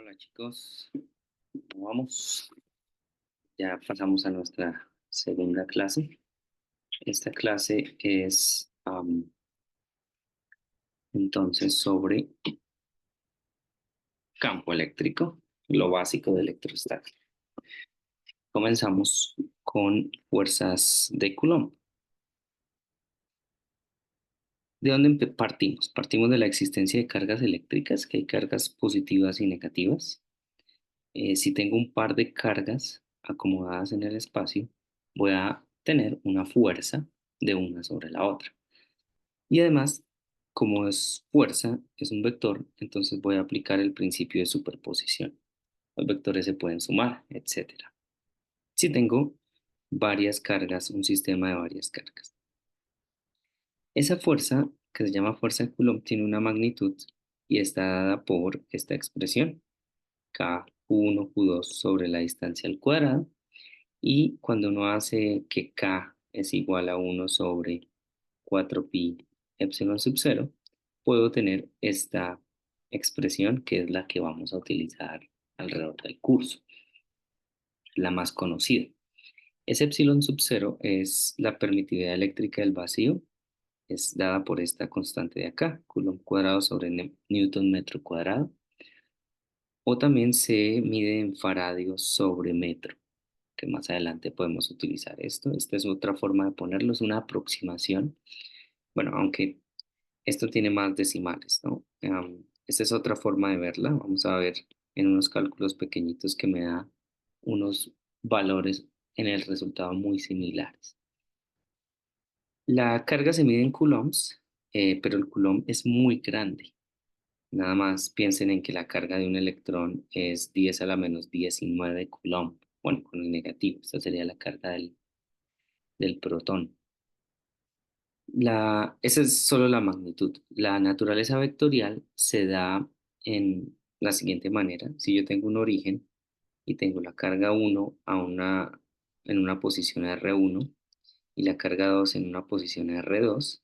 Hola chicos, ¿cómo vamos? Ya pasamos a nuestra segunda clase. Esta clase es entonces sobre campo eléctrico, lo básico de electrostática. Comenzamos con fuerzas de Coulomb. ¿De dónde partimos? Partimos de la existencia de cargas eléctricas, que hay cargas positivas y negativas. Si tengo un par de cargas acomodadas en el espacio, voy a tener una fuerza de una sobre la otra. Y además, como es fuerza, es un vector, entonces voy a aplicar el principio de superposición. Los vectores se pueden sumar, etcétera. Si tengo varias cargas, un sistema de varias cargas. Esa fuerza, que se llama fuerza de Coulomb, tiene una magnitud y está dada por esta expresión, K1 Q2 sobre la distancia al cuadrado. Y cuando uno hace que K es igual a 1 sobre 4pi epsilon sub 0, puedo tener esta expresión que es la que vamos a utilizar alrededor del curso, la más conocida. Ese epsilon sub 0 es la permitividad eléctrica del vacío, es dada por esta constante de acá, Coulomb cuadrado sobre Newton metro cuadrado, o también se mide en faradios sobre metro, que más adelante podemos utilizar esto. Esta es otra forma de ponerlo, es una aproximación. Bueno, aunque esto tiene más decimales, ¿no? Esta es otra forma de verla. Vamos a ver en unos cálculos pequeñitos que me da unos valores en el resultado muy similares. La carga se mide en coulombs, pero el coulomb es muy grande. Nada más piensen en que la carga de un electrón es 10 a la menos 19 coulomb. Bueno, con el negativo, esta sería la carga del protón. Esa es solo la magnitud. La naturaleza vectorial se da en la siguiente manera. Si yo tengo un origen y tengo la carga 1 en una posición R1 y la carga 2 en una posición R2,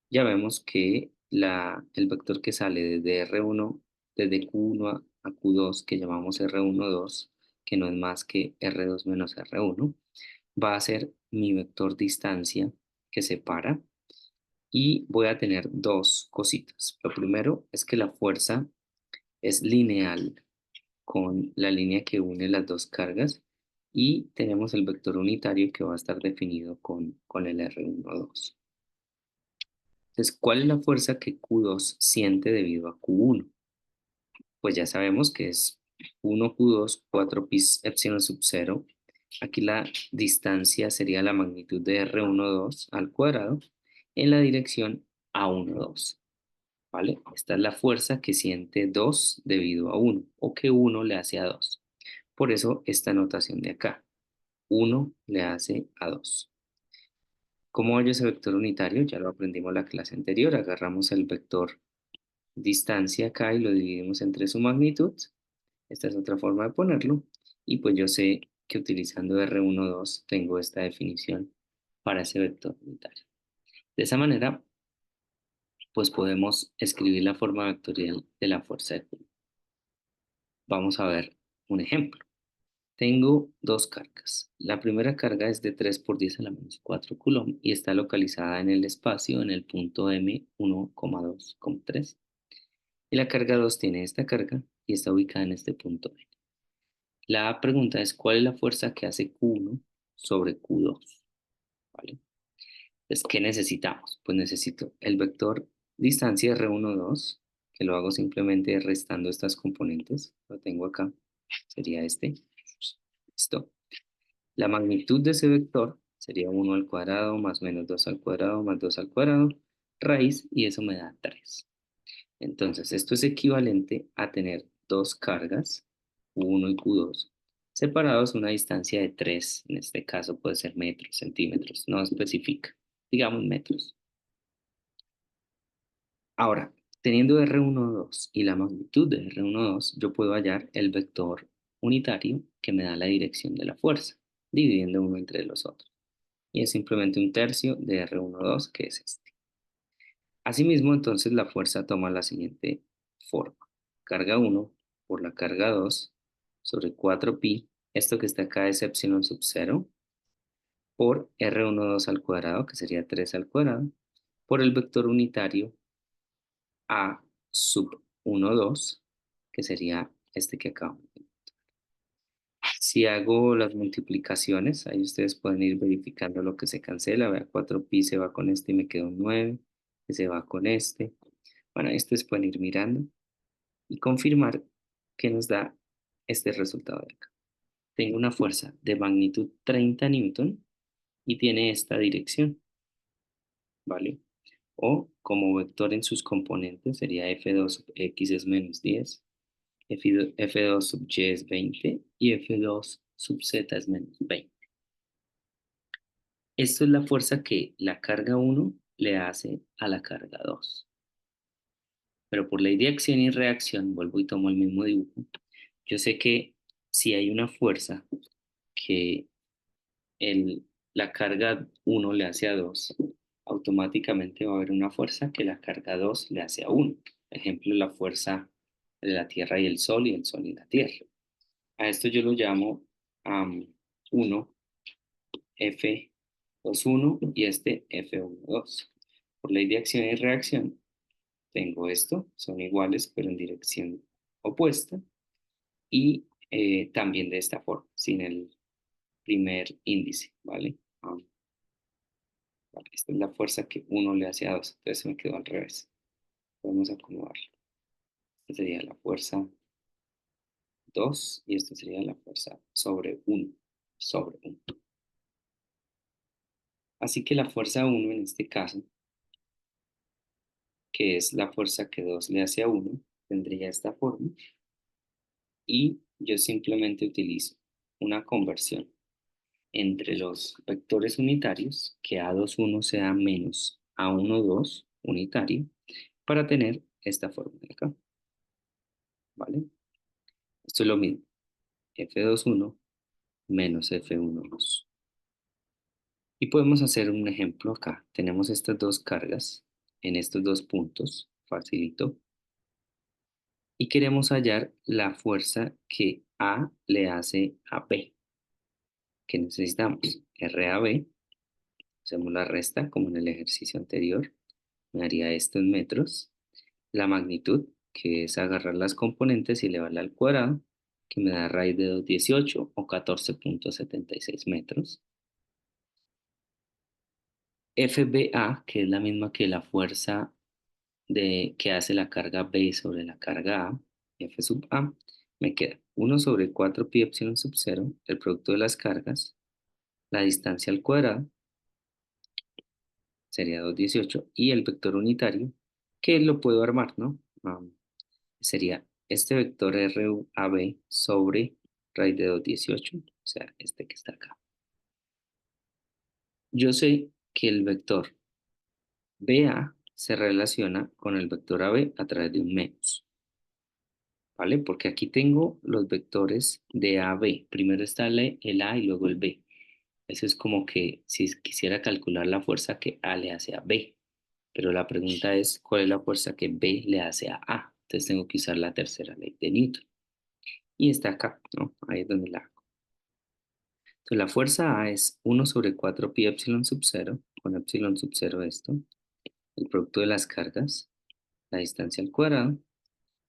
ya vemos que el vector que sale desde R1, desde Q1 a Q2, que llamamos R12, que no es más que R2 menos R1, va a ser mi vector distancia que separa y voy a tener dos cositas. Lo primero es que la fuerza es lineal con la línea que une las dos cargas y tenemos el vector unitario que va a estar definido con el R12. Entonces, ¿cuál es la fuerza que Q2 siente debido a Q1? Pues ya sabemos que es 1 Q2, 4 pi epsilon sub 0. Aquí la distancia sería la magnitud de R12 al cuadrado en la dirección A12. ¿Vale? Esta es la fuerza que siente 2 debido a 1 o que 1 le hace a 2. Por eso esta notación de acá, 1 le hace a 2. ¿Cómo hallo ese vector unitario? Ya lo aprendimos en la clase anterior. Agarramos el vector distancia acá y lo dividimos entre su magnitud. Esta es otra forma de ponerlo. Y pues yo sé que utilizando R12 tengo esta definición para ese vector unitario. De esa manera, pues podemos escribir la forma vectorial de la fuerza de Coulomb. Vamos a ver un ejemplo. Tengo dos cargas. La primera carga es de 3 por 10 a la menos 4 coulomb y está localizada en el espacio en el punto M 1,2,3. Y la carga 2 tiene esta carga y está ubicada en este punto M. La pregunta es, ¿cuál es la fuerza que hace Q1 sobre Q2? ¿Vale? Entonces, ¿qué necesitamos? Pues necesito el vector distancia R12, que lo hago simplemente restando estas componentes. Lo tengo acá, sería este. Listo. La magnitud de ese vector sería 1 al cuadrado más menos 2 al cuadrado más 2 al cuadrado, raíz, y eso me da 3. Entonces, esto es equivalente a tener dos cargas, Q1 y Q2, separados a una distancia de 3. En este caso puede ser metros, centímetros, no especifica, digamos metros. Ahora, teniendo R12 y la magnitud de R12, yo puedo hallar el vector unitario que me da la dirección de la fuerza, dividiendo uno entre los otros. Y es simplemente un tercio de R12, que es este. Asimismo, entonces la fuerza toma la siguiente forma. Carga 1 por la carga 2 sobre 4pi, esto que está acá es epsilon sub 0, por R12 al cuadrado, que sería 3 al cuadrado, por el vector unitario A sub 12, que sería este que acabamos de ver. Si hago las multiplicaciones, ahí ustedes pueden ir verificando lo que se cancela. Vea, 4pi se va con este y me quedó un 9, que se va con este. Bueno, ahí ustedes pueden ir mirando y confirmar que nos da este resultado de acá. Tengo una fuerza de magnitud 30 newton y tiene esta dirección, ¿vale? O como vector en sus componentes sería F2 sub X es menos 10, F2 sub Y es 20 y F2 sub Z es menos 20. Esto es la fuerza que la carga 1 le hace a la carga 2. Pero por ley de acción y reacción, vuelvo y tomo el mismo dibujo. Yo sé que si hay una fuerza que el, la carga 1 le hace a 2, automáticamente va a haber una fuerza que la carga 2 le hace a 1. Ejemplo, la fuerza de la Tierra y el Sol y la Tierra. A esto yo lo llamo 1, F21 y este F12. Por ley de acción y reacción, tengo esto, son iguales pero en dirección opuesta y también de esta forma, sin el primer índice, ¿vale? Vale, esta es la fuerza que 1 le hace a 2, entonces me quedó al revés. Podemos acomodarlo. Esta sería la fuerza 2 y esta sería la fuerza sobre 1, sobre 1. Así que la fuerza 1 en este caso, que es la fuerza que 2 le hace a 1, tendría esta forma y yo simplemente utilizo una conversión entre los vectores unitarios, que A21 sea menos A12 unitario, para tener esta forma de acá, ¿vale? Esto es lo mismo, F21 menos F12. Y podemos hacer un ejemplo acá. Tenemos estas dos cargas en estos dos puntos, facilito, y queremos hallar la fuerza que A le hace a B. ¿Qué necesitamos? RAB, hacemos la resta como en el ejercicio anterior, me daría esto en metros, la magnitud, que es agarrar las componentes y elevarla al cuadrado, que me da raíz de 218 o 14.76 metros. FBA, que es la misma que la fuerza que hace la carga B sobre la carga A, F sub A, me queda 1 sobre 4 pi epsilon sub 0, el producto de las cargas, la distancia al cuadrado, sería 218, y el vector unitario, que lo puedo armar, ¿no? Sería este vector RUAB sobre raíz de 218, o sea, este que está acá. Yo sé que el vector BA se relaciona con el vector AB a través de un menos, ¿vale? Porque aquí tengo los vectores de AB. Primero está el A y luego el B. Eso es como que si quisiera calcular la fuerza que A le hace a B. Pero la pregunta es, ¿cuál es la fuerza que B le hace a A? Entonces tengo que usar la tercera ley de Newton. Y está acá, ¿no? Ahí es donde la hago. Entonces la fuerza A es 1 sobre 4 pi epsilon sub 0, con epsilon sub 0 esto, el producto de las cargas, la distancia al cuadrado,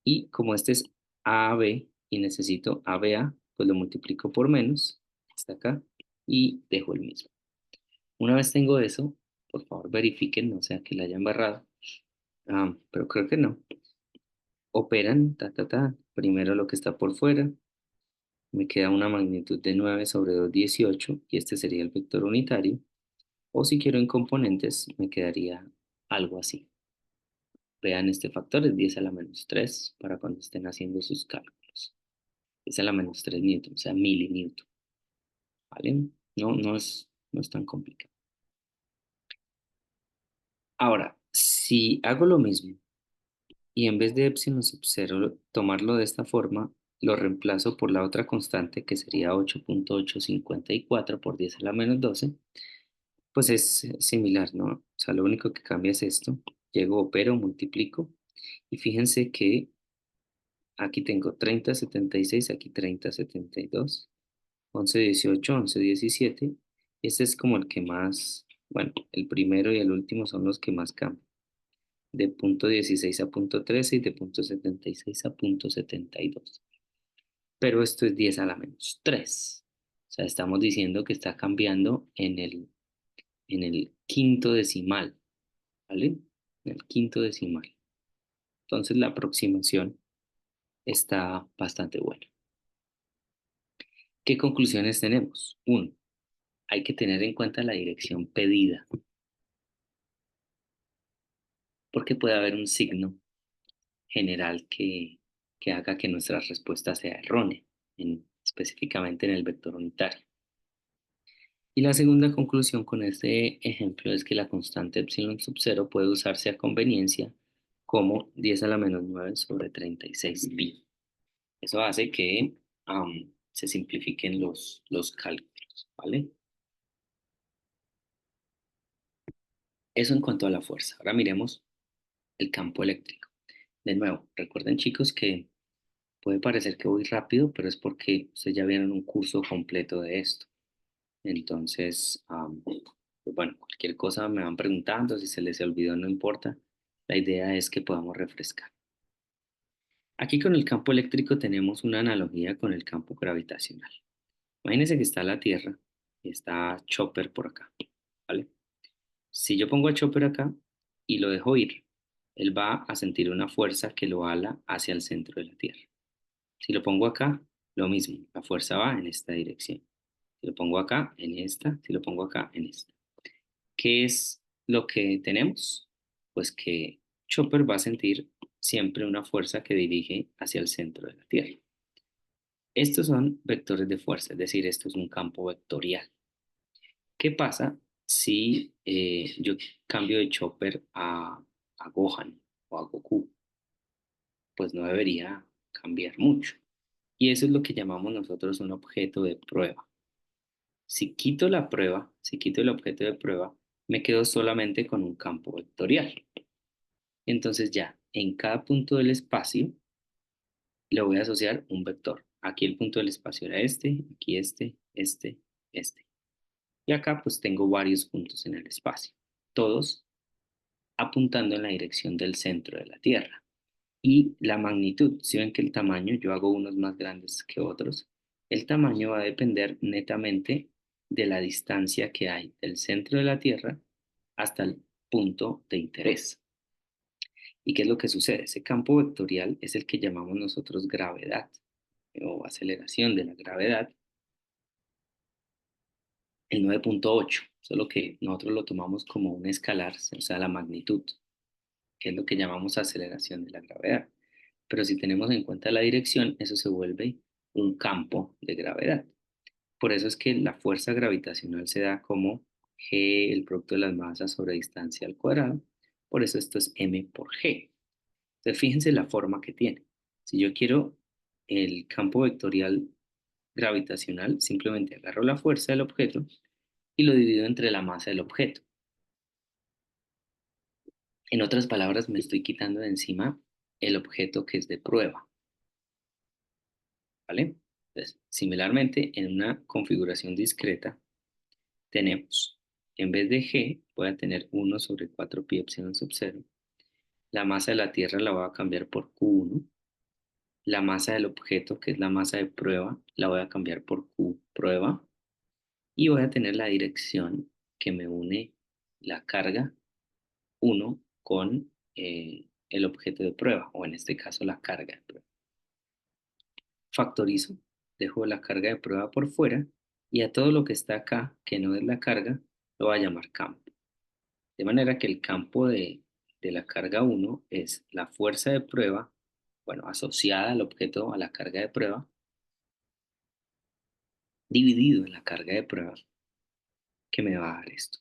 y como este es AB y necesito ABA, pues lo multiplico por menos, está acá, y dejo el mismo. Una vez tengo eso, por favor verifiquen, no sea que la hayan barrado, pero creo que no. Operan, primero lo que está por fuera, me queda una magnitud de 9 sobre 218 y este sería el vector unitario. O si quiero en componentes, me quedaría algo así. Vean, este factor es 10 a la menos 3 para cuando estén haciendo sus cálculos. 10 a la menos 3 newton, o sea, milinewton, ¿vale? No es tan complicado. Ahora, si hago lo mismo y en vez de epsilon sub 0 tomarlo de esta forma, lo reemplazo por la otra constante que sería 8.854 por 10 a la menos 12, pues es similar, ¿no? O sea, lo único que cambia es esto. Llego, opero, multiplico y fíjense que Aquí tengo 30, 76, aquí 30, 72, 11, 18, 11, 17. Este es como el que más, bueno, el primero y el último son los que más cambian. De punto 16 a punto 13 y de punto 76 a punto 72. Pero esto es 10 a la menos 3. O sea, estamos diciendo que está cambiando en el quinto decimal, ¿vale? En el quinto decimal. Entonces la aproximación está bastante buena. ¿Qué conclusiones tenemos? Uno, hay que tener en cuenta la dirección pedida, porque puede haber un signo general que haga que nuestra respuesta sea errónea, específicamente en el vector unitario. Y la segunda conclusión con este ejemplo es que la constante epsilon sub 0 puede usarse a conveniencia como 10 a la menos 9 sobre 36 pi. Eso hace que se simplifiquen los cálculos, ¿vale? Eso en cuanto a la fuerza. Ahora miremos el campo eléctrico. De nuevo, recuerden chicos que puede parecer que voy rápido, pero es porque ustedes ya vieron un curso completo de esto. Entonces, pues bueno, cualquier cosa me van preguntando, si se les olvidó no importa. La idea es que podamos refrescar. Aquí con el campo eléctrico tenemos una analogía con el campo gravitacional. Imagínense que está la Tierra y está Chopper por acá, ¿vale? Si yo pongo a Chopper acá y lo dejo ir, él va a sentir una fuerza que lo ala hacia el centro de la Tierra. Si lo pongo acá, lo mismo, la fuerza va en esta dirección. Si lo pongo acá, en esta, si lo pongo acá, en esta. ¿Qué es lo que tenemos? Pues que Chopper va a sentir siempre una fuerza que dirige hacia el centro de la Tierra. Estos son vectores de fuerza, es decir, esto es un campo vectorial. ¿Qué pasa si yo cambio de Chopper a Gohan o a Goku? Pues no debería cambiar mucho. Y eso es lo que llamamos nosotros un objeto de prueba. Si quito la prueba, si quito el objeto de prueba, me quedo solamente con un campo vectorial. Entonces ya, en cada punto del espacio le voy a asociar un vector. Aquí el punto del espacio era este, aquí este. Y acá pues tengo varios puntos en el espacio, todos apuntando en la dirección del centro de la Tierra. Y la magnitud, si ven que el tamaño, yo hago unos más grandes que otros, el tamaño va a depender netamente de la distancia que hay del centro de la Tierra hasta el punto de interés. ¿Y qué es lo que sucede? Ese campo vectorial es el que llamamos nosotros gravedad o aceleración de la gravedad, el 9,8, solo que nosotros lo tomamos como un escalar, o sea, la magnitud, que es lo que llamamos aceleración de la gravedad. Pero si tenemos en cuenta la dirección, eso se vuelve un campo de gravedad. Por eso es que la fuerza gravitacional se da como G, el producto de las masas sobre distancia al cuadrado. Por eso esto es M por G. Entonces, fíjense la forma que tiene. Si yo quiero el campo vectorial gravitacional, simplemente agarro la fuerza del objeto y lo divido entre la masa del objeto. En otras palabras, me estoy quitando de encima el objeto que es de prueba, ¿vale? Entonces, similarmente, en una configuración discreta, tenemos, en vez de G, voy a tener 1 sobre 4 pi epsilon sub 0. La masa de la Tierra la voy a cambiar por Q1. La masa del objeto, que es la masa de prueba, la voy a cambiar por Q prueba. Y voy a tener la dirección que me une la carga 1 con el objeto de prueba, o en este caso la carga de prueba. Factorizo, dejo la carga de prueba por fuera y a todo lo que está acá, que no es la carga, lo voy a llamar campo. De manera que el campo de la carga 1 es la fuerza de prueba, bueno, asociada al objeto, a la carga de prueba, dividido en la carga de prueba, que me va a dar esto.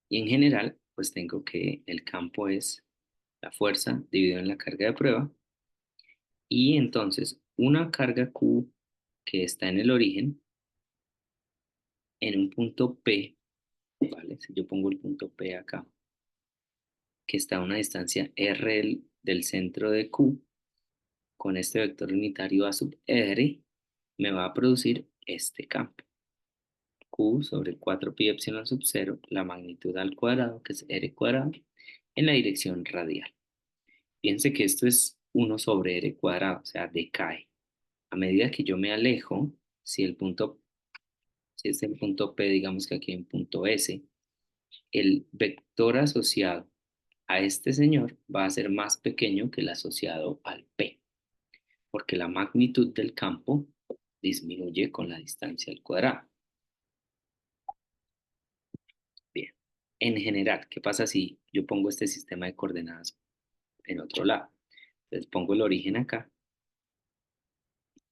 Y en general, pues tengo que el campo es la fuerza dividido en la carga de prueba. Y entonces una carga Q que está en el origen, en un punto P, ¿vale? Si yo pongo el punto P acá, que está a una distancia R del centro de Q, con este vector unitario A sub R me va a producir este campo. Q sobre 4pi epsilon sub 0, la magnitud al cuadrado, que es R cuadrado, en la dirección radial. Piense que esto es 1 sobre R cuadrado, o sea, decae. A medida que yo me alejo, si si es el punto P, digamos que aquí en punto S, el vector asociado a este señor va a ser más pequeño que el asociado al P, porque la magnitud del campo disminuye con la distancia al cuadrado. Bien. En general, ¿qué pasa si yo pongo este sistema de coordenadas en otro lado? Entonces pongo el origen acá.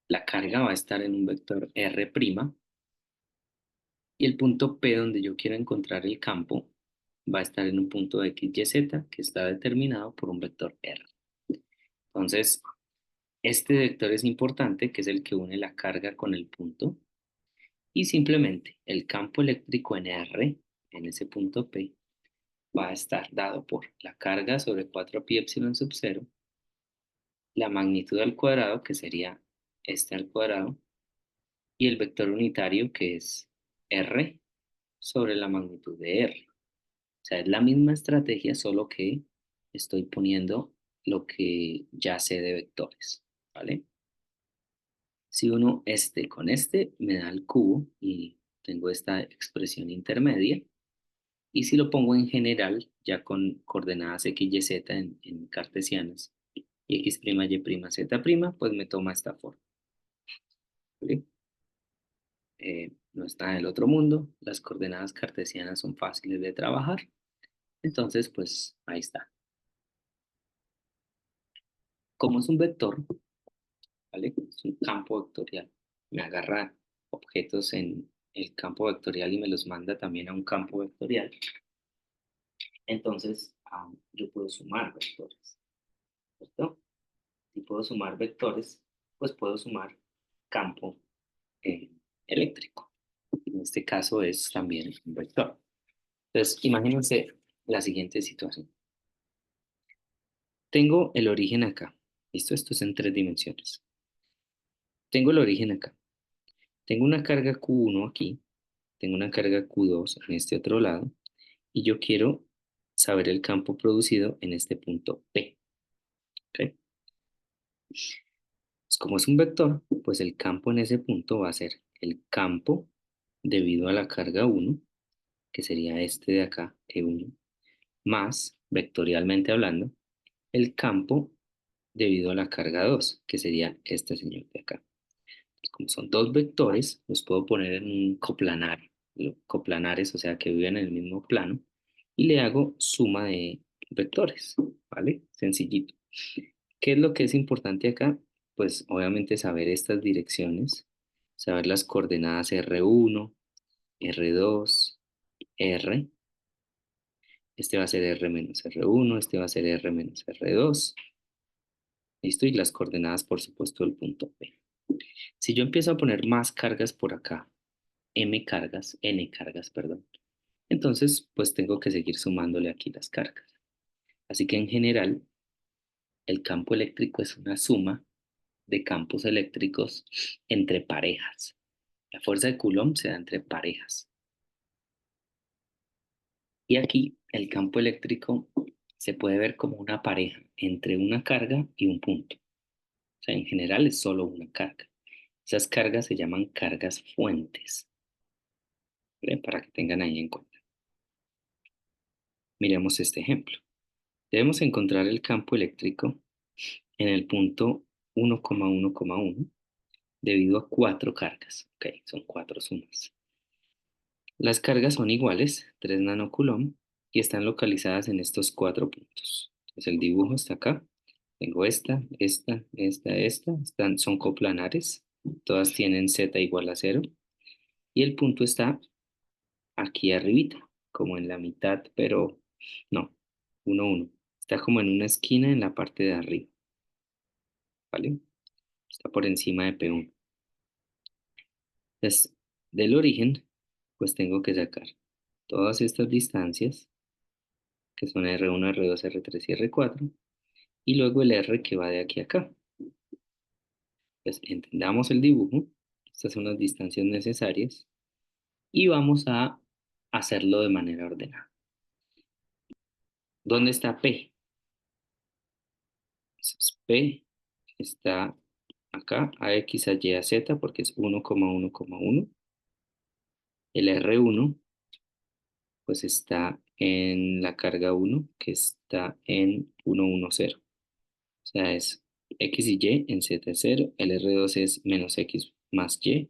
La carga va a estar en un vector R' y el punto P donde yo quiero encontrar el campo va a estar en un punto X, Y, Z que está determinado por un vector R. Entonces, este vector es importante, que es el que une la carga con el punto, y simplemente el campo eléctrico en R, en ese punto P, va a estar dado por la carga sobre 4pi epsilon sub 0, la magnitud al cuadrado, que sería este al cuadrado, y el vector unitario, que es R sobre la magnitud de R. O sea, es la misma estrategia, solo que estoy poniendo lo que ya sé de vectores, ¿vale? Si uno este con este, me da el cubo y tengo esta expresión intermedia. Y si lo pongo en general, ya con coordenadas x, y, z en cartesianas, y x', y', z', pues me toma esta forma. ¿Vale? No está en el otro mundo, las coordenadas cartesianas son fáciles de trabajar, entonces pues ahí está. Como es un vector, ¿vale? Es un campo vectorial, me agarra objetos en el campo vectorial y me los manda también a un campo vectorial, entonces yo puedo sumar vectores, ¿cierto? Si puedo sumar vectores, pues puedo sumar campo eh, eléctrico. En este caso es también un vector. Entonces, imagínense la siguiente situación. Tengo el origen acá. ¿Listo? Esto es en 3 dimensiones. Tengo el origen acá. Tengo una carga Q1 aquí. Tengo una carga Q2 en este otro lado. Y yo quiero saber el campo producido en este punto P. ¿Ok? Pues como es un vector, pues el campo en ese punto va a ser el campo debido a la carga 1, que sería este de acá, E1, más, vectorialmente hablando, el campo debido a la carga 2, que sería este señor de acá. Como son dos vectores, los puedo poner en un coplanar, coplanares, o sea, que viven en el mismo plano, y le hago suma de vectores, ¿vale? Sencillito. ¿Qué es lo que es importante acá? Pues obviamente saber estas direcciones, saber las coordenadas R1, R2, R. Este va a ser R menos R1, este va a ser R menos R2. ¿Listo? Y las coordenadas, por supuesto, del punto P. Si yo empiezo a poner más cargas por acá, N cargas, perdón, entonces pues tengo que seguir sumándole aquí las cargas. Así que en general, el campo eléctrico es una suma de campos eléctricos entre parejas. La fuerza de Coulomb se da entre parejas. Y aquí el campo eléctrico se puede ver como una pareja entre una carga y un punto. O sea, en general es solo una carga. Esas cargas se llaman cargas fuentes, ¿vale? Para que tengan ahí en cuenta. Miremos este ejemplo. Debemos encontrar el campo eléctrico en el punto 1,1,1 debido a 4 cargas. Ok, son 4 sumas. Las cargas son iguales, 3 nanocoulomb, y están localizadas en estos 4 puntos. Entonces el dibujo está acá. Tengo son coplanares. Todas tienen z igual a 0. Y el punto está aquí arribita, como en la mitad, pero no, 1, 1. Está como en una esquina en la parte de arriba, ¿vale? Está por encima de P1. Entonces, del origen, pues tengo que sacar todas estas distancias, que son R1, R2, R3 y R4, y luego el R que va de aquí a acá. Pues entendamos el dibujo, estas son las distancias necesarias y vamos a hacerlo de manera ordenada. ¿Dónde está P? Entonces, P está acá, a X, a Y, a Z, porque es 1,1,1. El R1 pues está en la carga 1, que está en 1,1,0. O sea, es X y Y en Z es 0, el R2 es menos X más Y,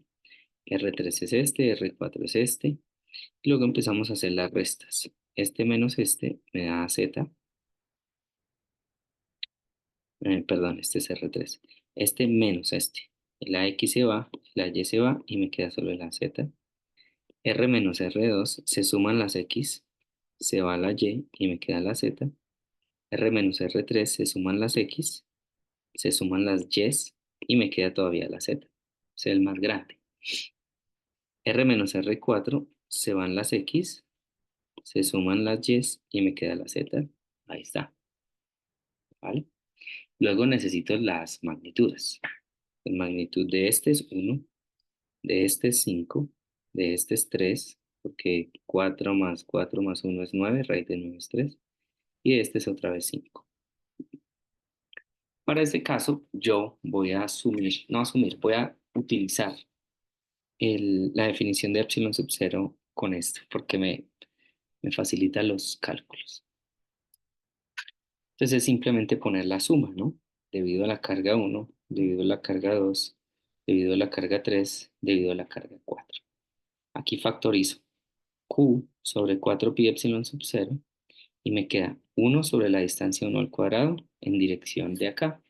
R3 es este, R4 es este, y luego empezamos a hacer las restas. Este menos este me da Z, perdón, este es R3. Este menos este. La X se va, la Y se va y me queda solo la Z. R menos R2 se suman las X, se va la Y me queda la Z. R menos R3 se suman las X, se suman las Y me queda todavía la Z. Es el más grande. R menos R4 se van las X, se suman las Y me queda la Z. Ahí está, ¿vale? Luego necesito las magnitudes. La magnitud de este es 1, de este es 5, de este es 3, porque 4 más 1 es 9, raíz de 9 es 3, y de este es otra vez 5. Para este caso, yo voy a asumir, no asumir, voy a utilizar la definición de epsilon sub 0 con esto, porque me facilita los cálculos. Entonces es simplemente poner la suma, ¿no? Debido a la carga 1, debido a la carga 2, debido a la carga 3, debido a la carga 4. Aquí factorizo Q sobre 4 pi epsilon sub 0 y me queda 1 sobre la distancia 1 al cuadrado en dirección de acá,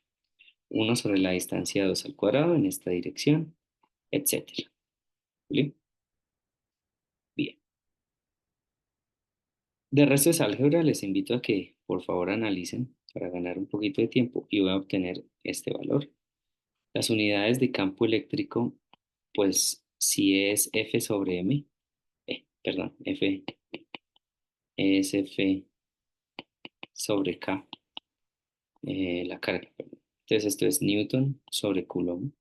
1 sobre la distancia 2 al cuadrado en esta dirección, etcétera. ¿Bien? Bien. De resto de álgebra les invito a que por favor analicen para ganar un poquito de tiempo y voy a obtener este valor. Las unidades de campo eléctrico, pues si es F sobre M, perdón, F es F sobre K, la carga, perdón. Entonces esto es Newton sobre Coulomb,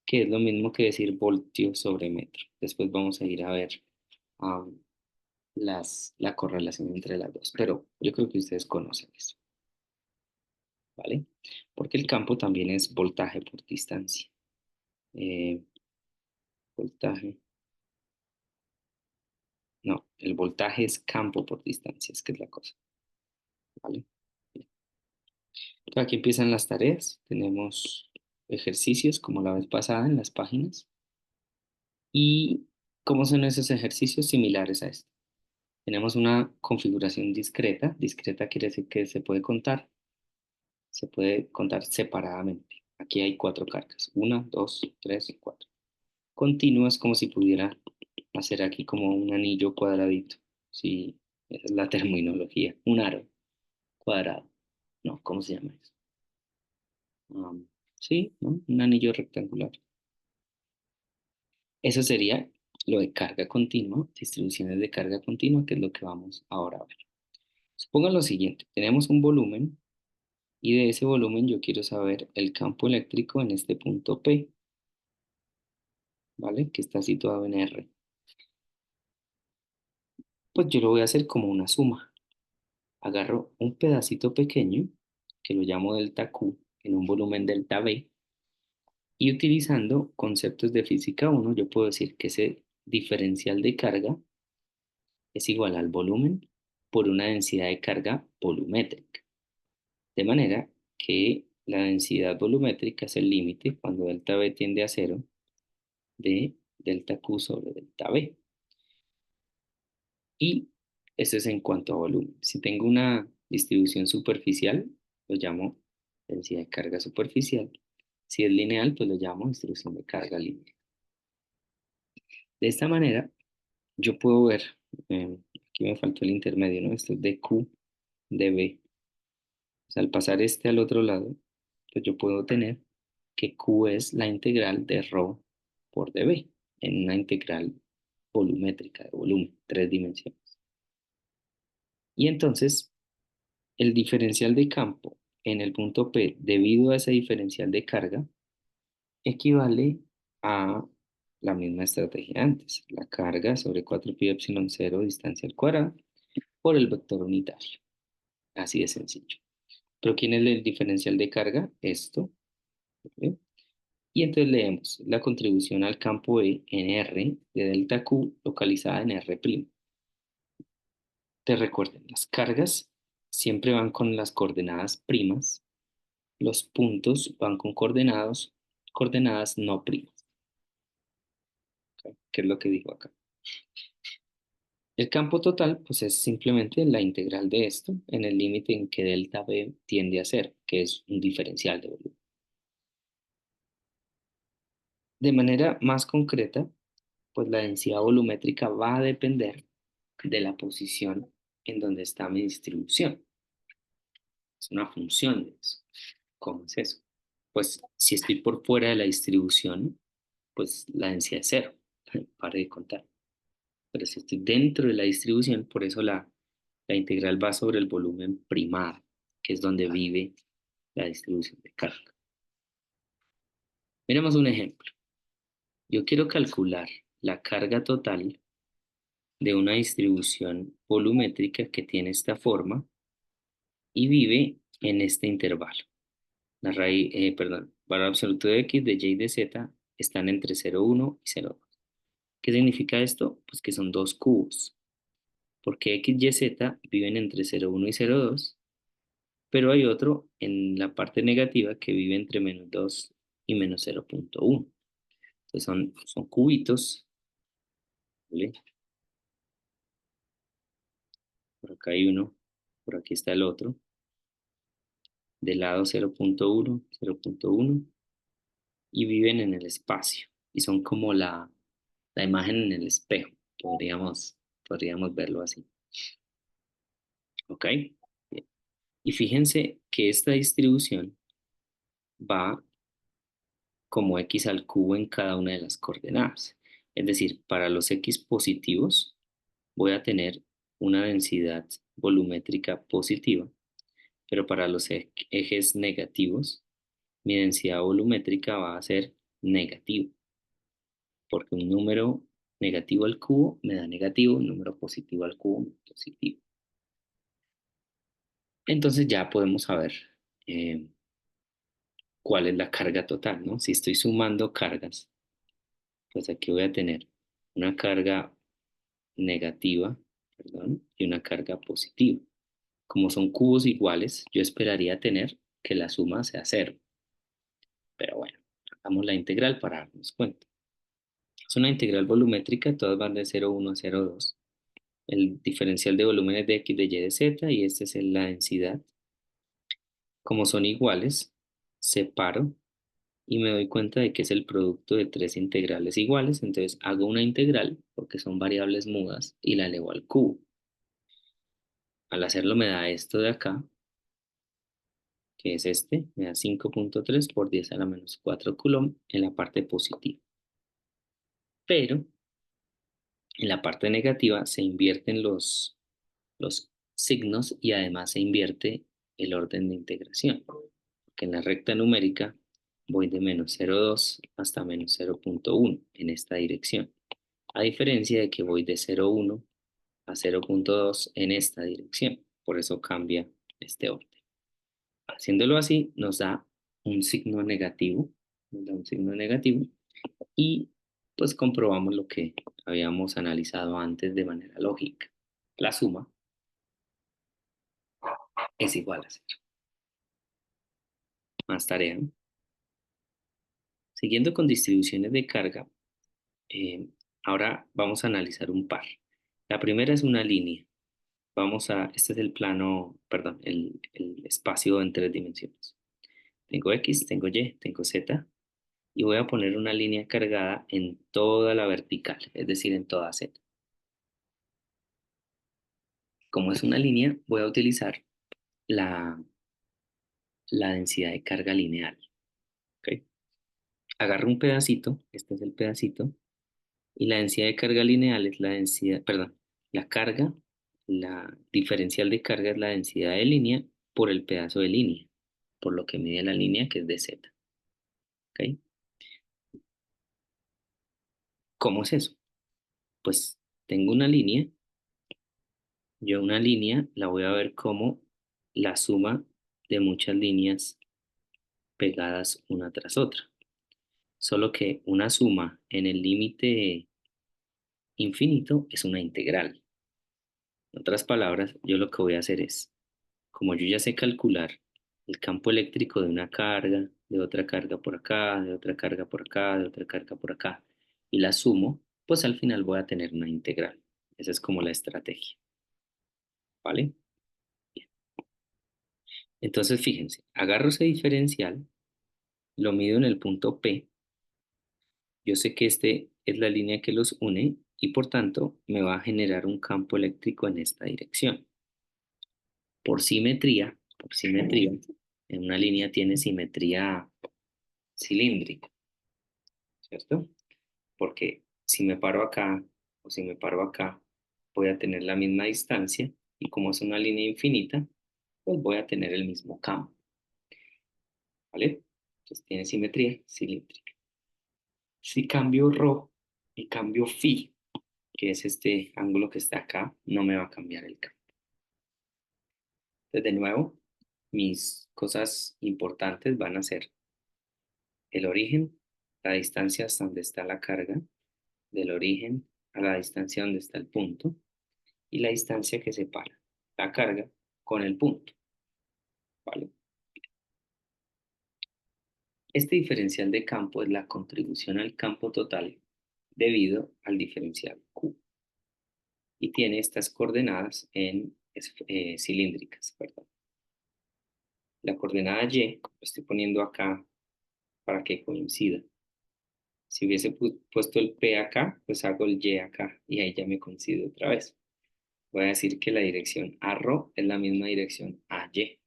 que es lo mismo que decir voltio sobre metro. Después vamos a ir a ver um, la correlación entre las dos, pero yo creo que ustedes conocen eso, ¿vale? Porque el campo también es voltaje por distancia. Eh, voltaje, no, el voltaje es campo por distancia, es que es la cosa, ¿vale? Aquí empiezan las tareas. Tenemos ejercicios como la vez pasada en las páginas. ¿Y cómo son esos ejercicios similares a esto? Tenemos una configuración discreta. Discreta quiere decir que se puede contar separadamente. Aquí hay 4 cargas. 1, 2, 3, 4. Continuo es como si pudiera hacer aquí como un anillo cuadradito. Sí, esa es la terminología. Un aro cuadrado. No, ¿cómo se llama eso? Sí, ¿no? Un anillo rectangular. Eso sería lo de carga continua, distribuciones de carga continua, que es lo que vamos ahora a ver. Suponga lo siguiente, tenemos un volumen y de ese volumen yo quiero saber el campo eléctrico en este punto P, ¿vale? Que está situado en R. Pues yo lo voy a hacer como una suma. Agarro un pedacito pequeño, que lo llamo delta Q, en un volumen delta V, y utilizando conceptos de física 1, yo puedo decir que ese diferencial de carga es igual al volumen por una densidad de carga volumétrica. De manera que la densidad volumétrica es el límite cuando delta V tiende a cero de delta Q sobre delta V. Y eso es en cuanto a volumen. Si tengo una distribución superficial, lo llamo densidad de carga superficial. Si es lineal, pues lo llamo distribución de carga lineal. De esta manera, yo puedo ver, aquí me faltó el intermedio, ¿no? Esto es de Q, de V. O sea, al pasar este al otro lado, pues yo puedo tener que Q es la integral de ρ por dV, en una integral volumétrica de volumen, 3 dimensiones. Y entonces, el diferencial de campo en el punto P, debido a ese diferencial de carga, equivale a la misma estrategia de antes, la carga sobre 4pi epsilon 0 distancia al cuadrado por el vector unitario. Así de sencillo. Pero ¿quién es el diferencial de carga? Esto. ¿Vale? Y entonces leemos la contribución al campo E en R de delta Q localizada en R'. Te recuerden, las cargas siempre van con las coordenadas primas, los puntos van con coordenadas no primas. ¿Ok? ¿Qué es lo que digo acá? El campo total, pues es simplemente la integral de esto en el límite en que delta B tiende a cero, que es un diferencial de volumen. De manera más concreta, pues la densidad volumétrica va a depender de la posición en donde está mi distribución. Es una función de eso. ¿Cómo es eso? Pues si estoy por fuera de la distribución, pues la densidad es cero. Pare de contar. Pero si estoy dentro de la distribución, por eso la integral va sobre el volumen primado, que es donde vive la distribución de carga. Miremos un ejemplo. Yo quiero calcular la carga total de una distribución volumétrica que tiene esta forma y vive en este intervalo. La raíz, perdón, valor absoluto de x, de y y de z están entre 0,1 y 0,2. ¿Qué significa esto? Pues que son dos cubos, porque x, y, z viven entre 0,1 y 0,2, pero hay otro en la parte negativa que vive entre -2 y -0,1. Entonces son cubitos, ¿vale? Por acá hay uno, por aquí está el otro, del lado 0,1, 0,1, y viven en el espacio, y son como la imagen en el espejo, podríamos verlo así, ¿ok? Bien. Y fíjense que esta distribución va como x al cubo en cada una de las coordenadas. Es decir, para los x positivos voy a tener una densidad volumétrica positiva, pero para los ejes negativos, mi densidad volumétrica va a ser negativa, porque un número negativo al cubo me da negativo, un número positivo al cubo me da positivo. Entonces ya podemos saber eh, cuál es la carga total, ¿no? Si estoy sumando cargas, pues aquí voy a tener una carga negativa, perdón, y una carga positiva. Como son cubos iguales, yo esperaría tener que la suma sea cero. Pero bueno, hagamos la integral para darnos cuenta. Es una integral volumétrica, todas van de 0,1 a 0,2. El diferencial de volúmenes de x, de y, de z, y esta es la densidad. Como son iguales, separo y me doy cuenta de que es el producto de tres integrales iguales, entonces hago una integral, porque son variables mudas, y la elevo al cubo. Al hacerlo me da esto de acá, que es este, me da 5,3 por 10 a la menos 4 coulomb en la parte positiva. Pero en la parte negativa se invierten los signos y además se invierte el orden de integración, porque en la recta numérica voy de -0,2 hasta -0,1 en esta dirección, a diferencia de que voy de 0,1 a 0,2 en esta dirección, por eso cambia este orden. Haciéndolo así nos da un signo negativo, nos da un signo negativo y pues comprobamos lo que habíamos analizado antes de manera lógica. La suma es igual a cero. Más tarea. Siguiendo con distribuciones de carga, eh, ahora vamos a analizar un par. La primera es una línea. Este es el plano, perdón, el espacio en tres dimensiones. Tengo X, tengo Y, tengo Z, y voy a poner una línea cargada en toda la vertical, es decir, en toda Z. Como es una línea, voy a utilizar la, la densidad de carga lineal. ¿Ok? Agarro un pedacito, este es el pedacito, y la densidad de carga lineal es la densidad, perdón, la carga, la diferencial de carga es la densidad de línea por el pedazo de línea, por lo que mide la línea que es de Z. ¿Ok? ¿Cómo es eso? Pues tengo una línea, yo una línea la voy a ver como la suma de muchas líneas pegadas una tras otra. Solo que una suma en el límite infinito es una integral. En otras palabras, yo lo que voy a hacer es, como yo ya sé calcular el campo eléctrico de una carga, de otra carga por acá, de otra carga por acá, de otra carga por acá, y la sumo, pues al final voy a tener una integral. Esa es como la estrategia, ¿vale? Entonces, fíjense, agarro ese diferencial, lo mido en el punto P, yo sé que este es la línea que los une y por tanto me va a generar un campo eléctrico en esta dirección. Por simetría, en una línea tiene simetría cilíndrica, ¿cierto? Porque si me paro acá o si me paro acá, voy a tener la misma distancia y como es una línea infinita, pues voy a tener el mismo campo, ¿vale? Entonces tiene simetría cilíndrica. Si cambio ρ y cambio phi, que es este ángulo que está acá, no me va a cambiar el campo. Entonces, de nuevo, mis cosas importantes van a ser el origen, la distancia hasta donde está la carga, del origen a la distancia donde está el punto, y la distancia que separa la carga con el punto, ¿vale? Este diferencial de campo es la contribución al campo total debido al diferencial Q y tiene estas coordenadas cilíndricas, perdón. La coordenada Y, lo estoy poniendo acá para que coincida. Si hubiese puesto el P acá, pues hago el Y acá y ahí ya me coincide otra vez. Voy a decir que la dirección a ρ es la misma dirección a Y.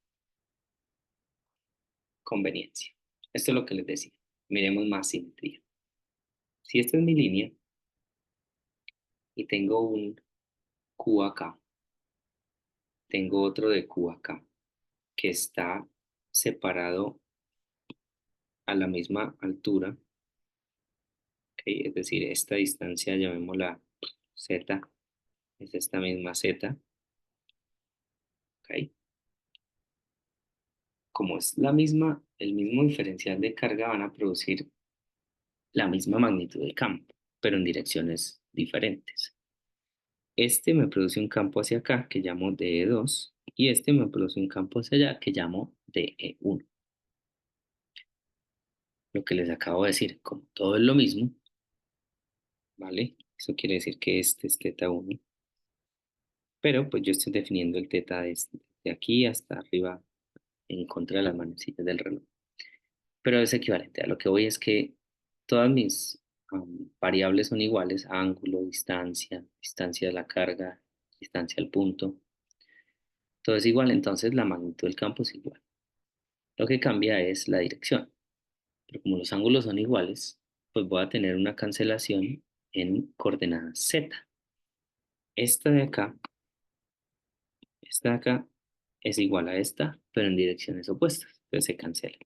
Conveniencia. Esto es lo que les decía. Miremos más simetría. Si esta es mi línea y tengo un Q acá, tengo otro de Q acá, que está separado a la misma altura, ¿ok? Es decir, esta distancia, llamémosla Z, es esta misma Z, ¿ok? Como es el mismo diferencial de carga, van a producir la misma magnitud de campo, pero en direcciones diferentes. Este me produce un campo hacia acá que llamo DE2 y este me produce un campo hacia allá que llamo DE1. Lo que les acabo de decir, como todo es lo mismo, ¿vale? Eso quiere decir que este es θ1, pero pues yo estoy definiendo el θ de aquí hasta arriba en contra de las manecillas del reloj. Pero es equivalente. A lo que voy es que todas mis variables son iguales: ángulo, distancia, distancia de la carga, distancia al punto. Todo es igual, entonces la magnitud del campo es igual. Lo que cambia es la dirección. Pero como los ángulos son iguales, pues voy a tener una cancelación en coordenadas z. Esta de acá, esta de acá es igual a esta, pero en direcciones opuestas. Entonces se cancela.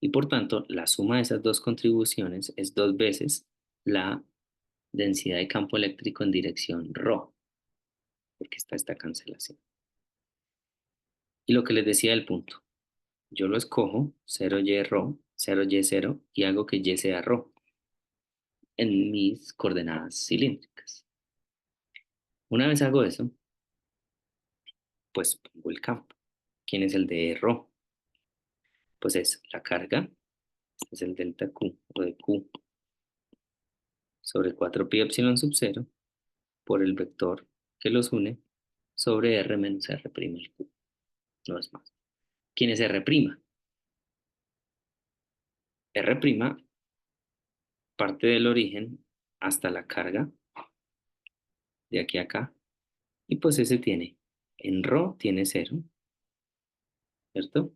Y por tanto, la suma de esas dos contribuciones es dos veces la densidad de campo eléctrico en dirección ρ, porque está esta cancelación. Y lo que les decía del punto, yo lo escojo 0y ρ, 0y 0 y hago que y sea ρ en mis coordenadas cilíndricas. Una vez hago eso, pues pongo el campo. ¿Quién es el de ρ? Pues es la carga, este es el delta Q o de Q sobre 4pi epsilon sub 0 por el vector que los une sobre R menos R' el Q. No es más. ¿Quién es R'? R' parte del origen hasta la carga de aquí a acá y pues ese tiene, en ρ tiene 0, ¿cierto?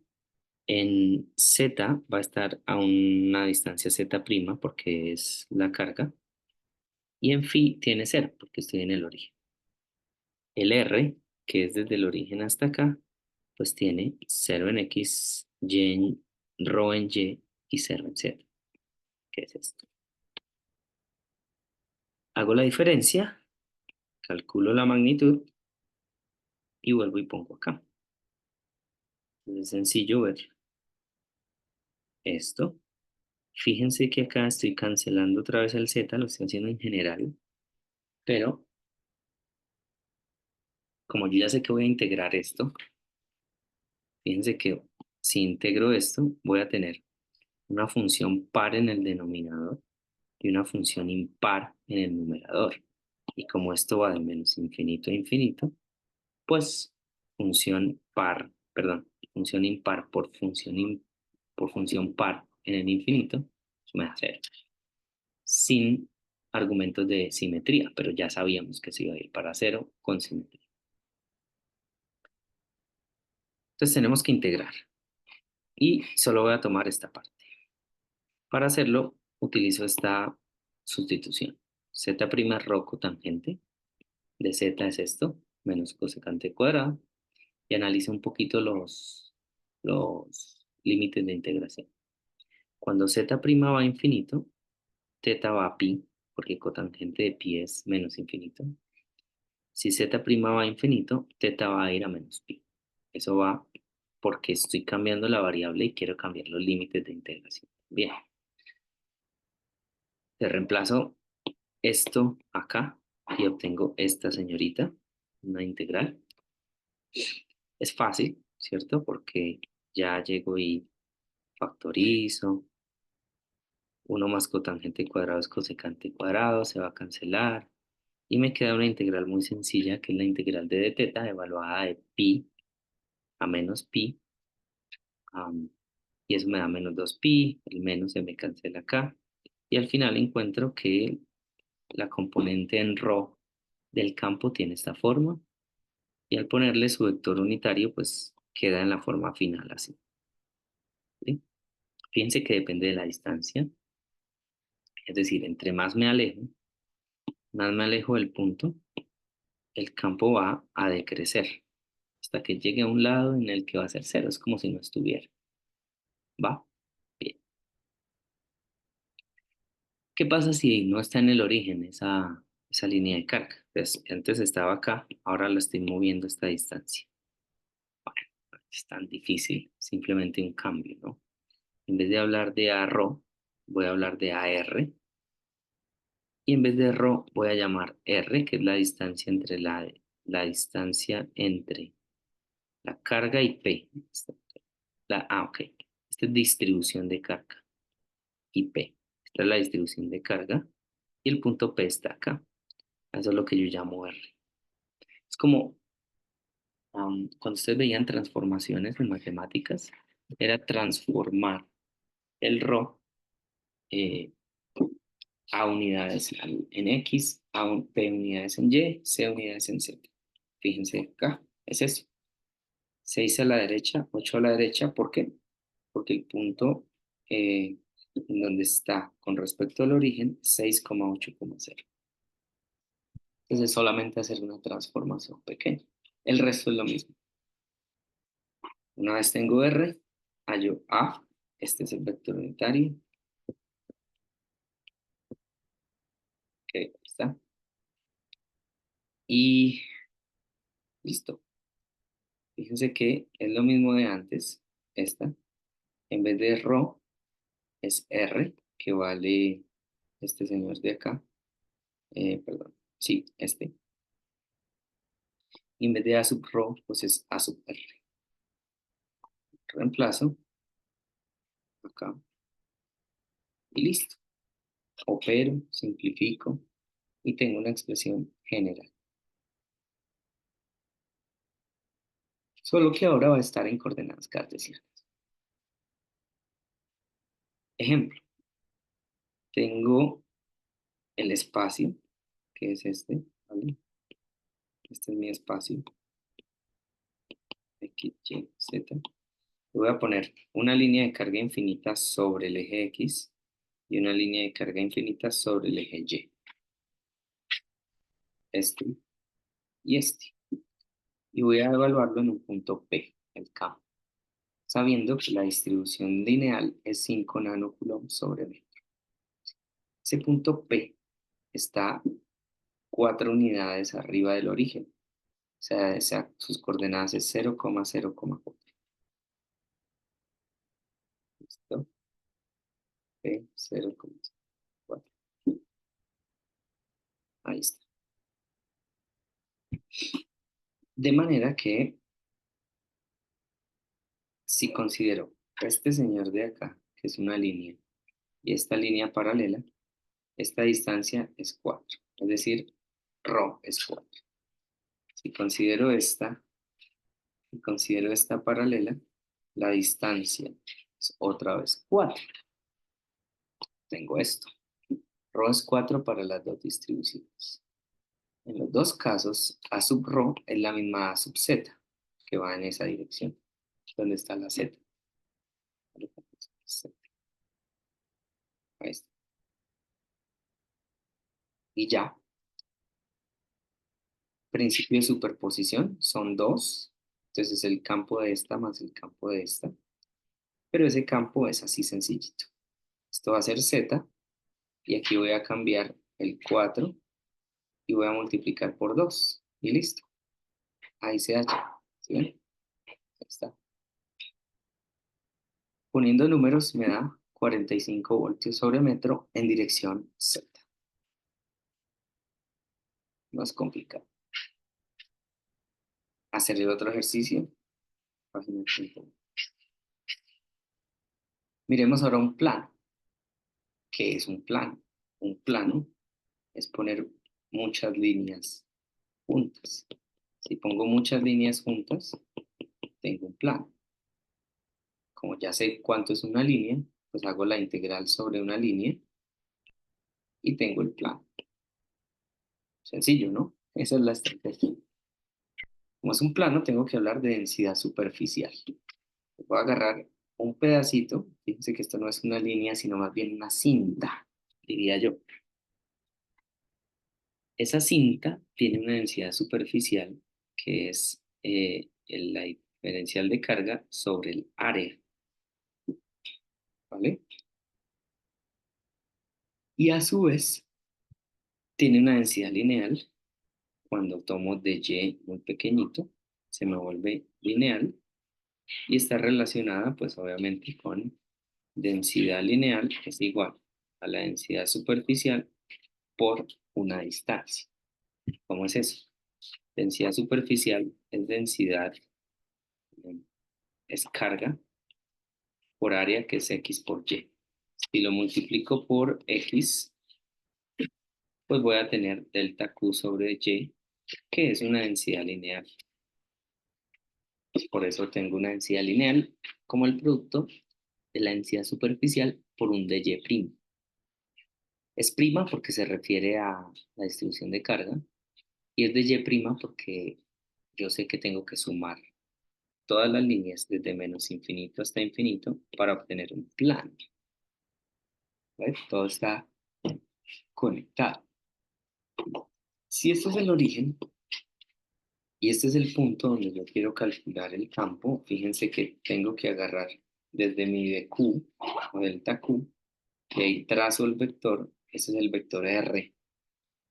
En z va a estar a una distancia z' porque es la carga y en phi tiene 0 porque estoy en el origen. El r, que es desde el origen hasta acá, pues tiene 0 en x, y en ρ en y 0 en z, que es esto. Hago la diferencia, calculo la magnitud y vuelvo y pongo acá. Entonces es sencillo ver esto. Fíjense que acá estoy cancelando otra vez el z, lo estoy haciendo en general, pero como yo ya sé que voy a integrar esto, fíjense que si integro esto, voy a tener una función par en el denominador y una función impar en el numerador. Y como esto va de menos infinito a infinito, pues función par, perdón, función impar por función par en el infinito, eso me da cero. Sin argumentos de simetría, pero ya sabíamos que se iba a ir para cero con simetría. Entonces tenemos que integrar y solo voy a tomar esta parte. Para hacerlo, utilizo esta sustitución. Z' rho cotangente de z es esto, menos cosecante cuadrado, y analizo un poquito los límites de integración. Cuando z' va a infinito, θ va a pi, porque cotangente de pi es menos infinito. Si z' va a infinito, θ va a ir a menos pi. Eso va porque estoy cambiando la variable y quiero cambiar los límites de integración. Bien, te reemplazo esto acá y obtengo esta señorita, una integral. Es fácil, ¿cierto? Porque ya llego y factorizo. 1 más cotangente cuadrado es cosecante cuadrado, se va a cancelar. Y me queda una integral muy sencilla, que es la integral de dθ, evaluada de pi a menos pi. Y eso me da menos 2pi, el menos se me cancela acá. Y al final encuentro que la componente en ρ del campo tiene esta forma. Y al ponerle su vector unitario, pues queda en la forma final así. ¿Sí? Fíjense que depende de la distancia. Es decir, entre más me alejo del punto, el campo va a decrecer hasta que llegue a un lado en el que va a ser cero. Es como si no estuviera. ¿Va? Bien. ¿Qué pasa si no está en el origen esa línea de carga? Entonces, antes estaba acá, ahora la estoy moviendo a esta distancia. Bueno, no es tan difícil, simplemente un cambio, ¿no? En vez de hablar de a rho, voy a hablar de AR. Y en vez de rho, voy a llamar R, que es la distancia entre la distancia entre la carga y P. Ok. Esta es distribución de carga y P. Esta es la distribución de carga y el punto P está acá. Eso es lo que yo llamo R. Es como cuando ustedes veían transformaciones en matemáticas, era transformar el ρ eh, a unidades en X, P unidades en Y, C unidades en Z. Fíjense acá, es eso. 6 a la derecha, 8 a la derecha, ¿por qué? Porque el punto en donde está con respecto al origen, 6,8,0. Entonces solamente hacer una transformación pequeña. El resto es lo mismo. Una vez tengo R, hallo A, este es el vector unitario, que ahí está, y listo. Fíjense que es lo mismo de antes, esta, en vez de ρ es R, que vale este señor de acá, perdón, sí, este, y en vez de A sub ρ, pues es A sub R. Reemplazo acá y listo. Opero, simplifico y tengo una expresión general. Solo que ahora va a estar en coordenadas cartesianas. Ejemplo, tengo el espacio, que es este, ¿vale? Este es mi espacio, X, Y, Z. Le voy a poner una línea de carga infinita sobre el eje X y una línea de carga infinita sobre el eje Y. Este y este. Y voy a evaluarlo en un punto P, el campo, sabiendo que la distribución lineal es 5 nanocoulombs sobre metro. Ese punto P está 4 unidades arriba del origen. O sea, sus coordenadas es 0,0,4. ¿Listo? P 0,4. Ahí está. De manera que si considero este señor de acá, que es una línea, y esta línea paralela, esta distancia es 4. Es decir, ρ es 4. Si considero esta paralela, la distancia es otra vez 4. Tengo esto. Rho es 4 para las dos distribuciones. En los dos casos, A sub rho es la misma A sub z, que va en esa dirección. ¿Dónde está la z? Ahí está. Y ya, principio de superposición son 2. Entonces el campo de esta más el campo de esta. Pero ese campo es así sencillito. Esto va a ser z, y aquí voy a cambiar el 4 y voy a multiplicar por 2. Y listo. Ahí se halla. ¿Sí ven? Ahí está. Poniendo números me da 45 voltios sobre metro en dirección Z. No es complicado. Hacer el otro ejercicio. Página 5. Miremos ahora un plano. ¿Qué es un plano? Un plano es poner muchas líneas juntas. Si pongo muchas líneas juntas, tengo un plano. Como ya sé cuánto es una línea, pues hago la integral sobre una línea y tengo el plano. Sencillo, ¿no? Esa es la estrategia. Como es un plano, tengo que hablar de densidad superficial. Voy a agarrar un pedacito, fíjense que esto no es una línea, sino más bien una cinta, diría yo. Esa cinta tiene una densidad superficial que es la diferencial de carga sobre el área, ¿vale? Y a su vez tiene una densidad lineal. Cuando tomo de Y muy pequeñito, se me vuelve lineal y está relacionada pues obviamente con densidad lineal, que es igual a la densidad superficial por una distancia. ¿Cómo es eso? Densidad superficial es densidad, eh, es carga por área, que es X por Y. Si lo multiplico por X, pues voy a tener delta Q sobre Y, que es una densidad lineal. Por eso tengo una densidad lineal como el producto de la densidad superficial por un dy'. Es prima porque se refiere a la distribución de carga y es dy' porque yo sé que tengo que sumar todas las líneas desde menos infinito hasta infinito para obtener un plano. ¿Ves? Todo está conectado. Si este es el origen y este es el punto donde yo quiero calcular el campo, fíjense que tengo que agarrar desde mi dq o delta q, y ahí trazo el vector. Ese es el vector R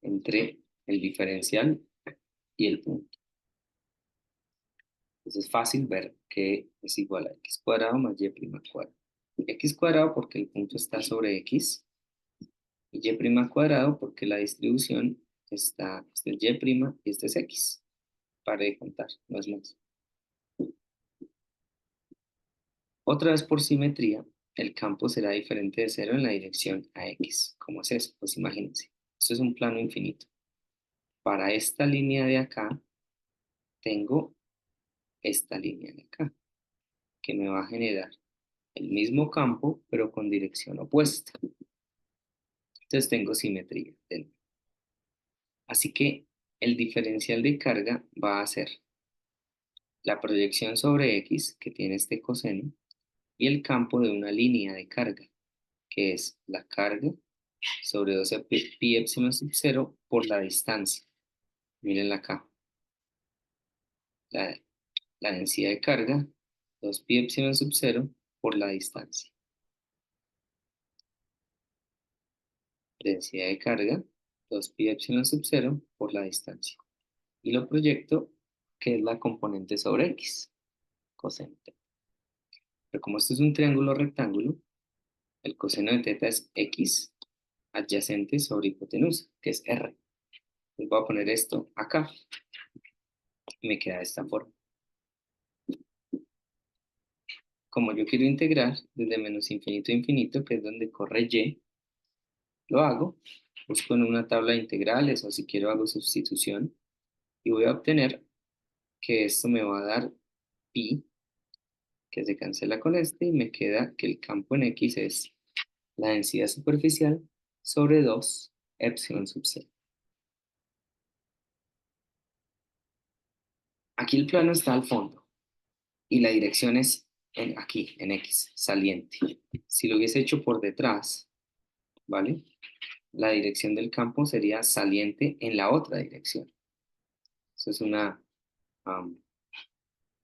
entre el diferencial y el punto. Entonces es fácil ver que es igual a x cuadrado más y prima cuadrado. X cuadrado porque el punto está sobre x, y y prima cuadrado porque la distribución está, este es y prima y este es x. Pare de contar, no es más. Otra vez por simetría, el campo será diferente de cero en la dirección a x. ¿Cómo es eso? Pues imagínense, esto es un plano infinito. Para esta línea de acá, tengo esta línea de acá, que me va a generar el mismo campo, pero con dirección opuesta. Entonces tengo simetría. Así que el diferencial de carga va a ser la proyección sobre x, que tiene este coseno, y el campo de una línea de carga, que es la carga sobre 12 pi epsilon sub 0 por la distancia. Miren acá, la, la densidad de carga, 2 pi epsilon sub 0 por la distancia. Densidad de carga, 2pi epsilon sub 0 por la distancia. Y lo proyecto, que es la componente sobre x, coseno teta. Pero como esto es un triángulo rectángulo, el coseno de teta es x adyacente sobre hipotenusa, que es r. Entonces voy a poner esto acá y me queda de esta forma. Como yo quiero integrar desde menos infinito a infinito, que es donde corre y, lo hago, busco en una tabla de integrales o si quiero hago sustitución y voy a obtener que esto me va a dar pi, que se cancela con este y me queda que el campo en x es la densidad superficial sobre 2 epsilon sub 0. Aquí el plano está al fondo y la dirección es aquí, en x, saliente. Si lo hubiese hecho por detrás, ¿vale? La dirección del campo sería saliente en la otra dirección. Eso es um,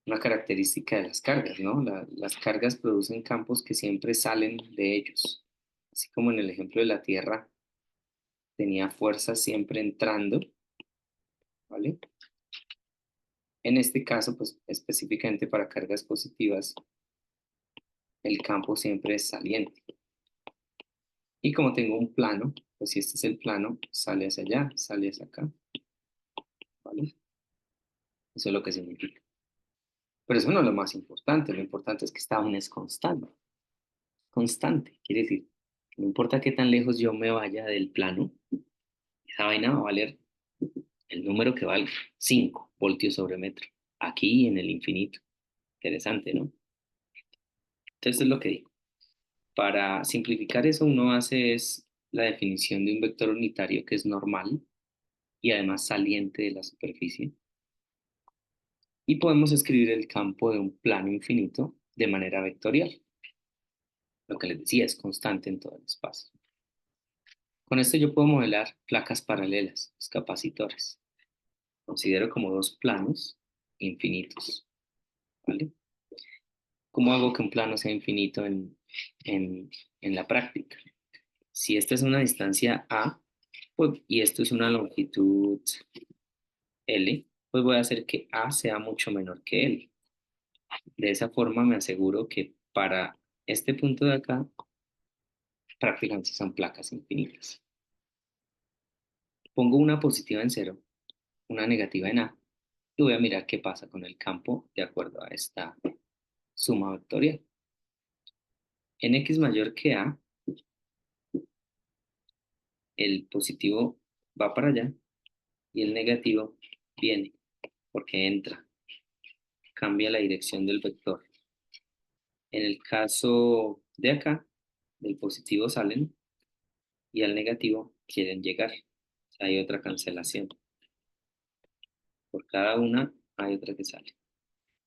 una característica de las cargas, ¿no? Las cargas producen campos que siempre salen de ellos. Así como en el ejemplo de la Tierra tenía fuerza siempre entrando, ¿vale? En este caso, pues específicamente para cargas positivas, el campo siempre es saliente. Y como tengo un plano, pues si este es el plano, sale hacia allá, sale hacia acá, ¿vale? Eso es lo que significa. Pero eso no es lo más importante, lo importante es que esta vaina es constante. Constante, quiere decir, no importa qué tan lejos yo me vaya del plano, esa vaina va a valer el número que valga, 5 voltios sobre metro, aquí en el infinito. Interesante, ¿no? Entonces es lo que digo. Para simplificar eso, uno hace es la definición de un vector unitario que es normal y además saliente de la superficie. Y podemos escribir el campo de un plano infinito de manera vectorial. Lo que les decía es constante en todo el espacio. Con esto yo puedo modelar placas paralelas, los capacitores. Considero como dos planos infinitos, ¿vale? ¿Cómo hago que un plano sea infinito en, en la práctica? Si esta es una distancia A, pues, y esto es una longitud L, pues voy a hacer que A sea mucho menor que L. De esa forma me aseguro que para este punto de acá, prácticamente son placas infinitas. Pongo una positiva en cero, una negativa en A, y voy a mirar qué pasa con el campo de acuerdo a esta suma vectorial. En X mayor que A, el positivo va para allá y el negativo viene porque entra, cambia la dirección del vector. En el caso de acá, del positivo salen y al negativo quieren llegar. O sea, hay otra cancelación. Por cada una hay otra que sale.